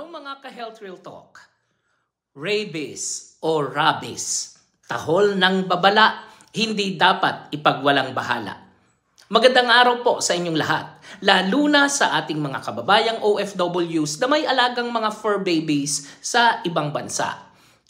mga ka-Health Real Talk? Rabies o rabies, tahol ng babala, hindi dapat ipagwalang bahala. Magandang araw po sa inyong lahat, lalo na sa ating mga kababayang OFWs na may alagang mga fur babies sa ibang bansa.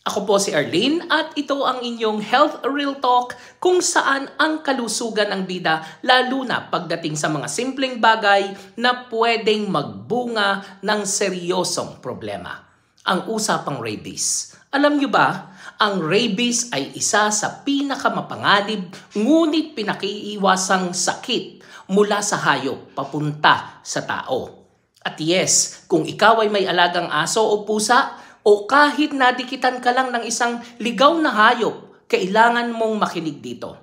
Ako po si Arlene at ito ang inyong Health Real Talk kung saan ang kalusugan ang bida lalo na pagdating sa mga simpleng bagay na pwedeng magbunga ng seryosong problema. Ang usapang rabies. Alam nyo ba, ang rabies ay isa sa pinakamapanganib ngunit pinakiiwasang sakit mula sa hayop papunta sa tao. At yes, kung ikaw ay may alagang aso o pusa, o kahit nadikitan ka lang ng isang ligaw na hayop, kailangan mong makinig dito.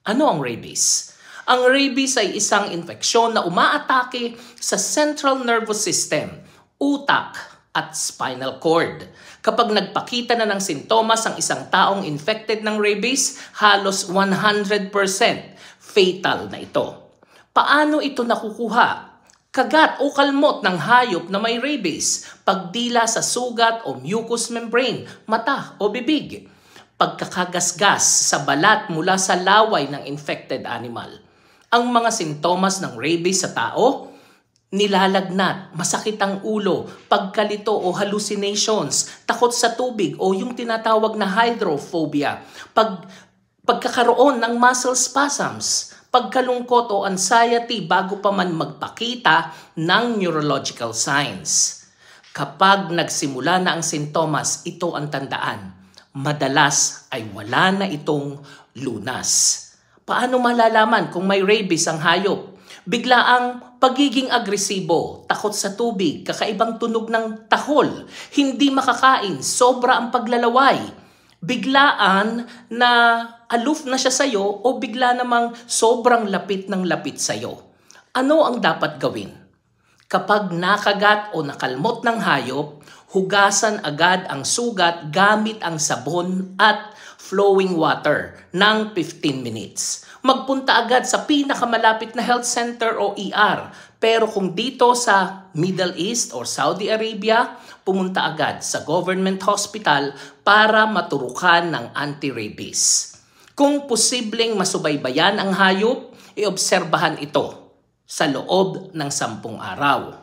Ano ang rabies? Ang rabies ay isang infeksyon na umaatake sa central nervous system, utak at spinal cord. Kapag nagpakita na ng sintomas ang isang taong infected ng rabies, halos 100% fatal na ito. Paano ito nakukuha? Kagat o kalmot ng hayop na may rabies, pagdila sa sugat o mucous membrane, mata o bibig, pagkakagasgas sa balat mula sa laway ng infected animal. Ang mga sintomas ng rabies sa tao, nilalagnat, masakit ang ulo, pagkalito o hallucinations, takot sa tubig o yung tinatawag na hydrophobia, pagkakaroon ng muscle spasms, pagkalungkot o anxiety bago pa man magpakita ng neurological signs. Kapag nagsimula na ang sintomas, ito ang tandaan. Madalas ay wala na itong lunas. Paano malalaman kung may rabies ang hayop? Biglaang pagiging agresibo, takot sa tubig, kakaibang tunog ng tahol, hindi makakain, sobra ang paglalaway. Biglaan na aloof na siya sa'yo o bigla namang sobrang lapit ng lapit sa'yo. Ano ang dapat gawin? Kapag nakagat o nakalmot ng hayop, hugasan agad ang sugat gamit ang sabon at flowing water ng 15 minutes. Magpunta agad sa pinakamalapit na health center o ER. Pero kung dito sa Middle East or Saudi Arabia, pumunta agad sa government hospital para maturukan ng anti-rabies. Kung posibleng masubaybayan ang hayop, iobserbahan ito sa loob ng 10 araw.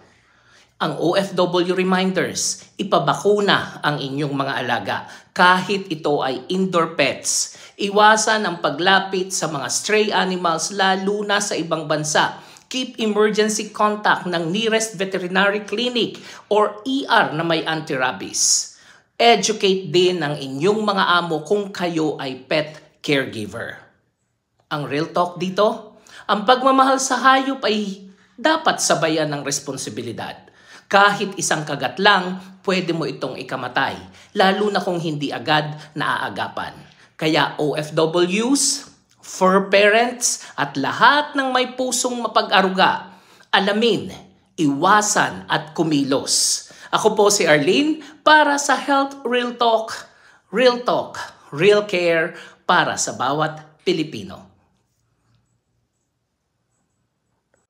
Ang OFW reminders, ipabakuna ang inyong mga alaga kahit ito ay indoor pets. Iwasan ang paglapit sa mga stray animals lalo na sa ibang bansa. Keep emergency contact ng nearest veterinary clinic or ER na may anti-rabies. Educate din ang inyong mga amo kung kayo ay pet caregiver. Ang real talk dito, ang pagmamahal sa hayop ay dapat sabayan ng responsibilidad. Kahit isang kagat lang, pwede mo itong ikamatay, lalo na kung hindi agad naaagapan. Kaya OFWs, fur parents, at lahat ng may pusong mapag-aruga, alamin, iwasan at kumilos. Ako po si Arlene para sa Health Real Talk, Real Care para sa bawat Pilipino.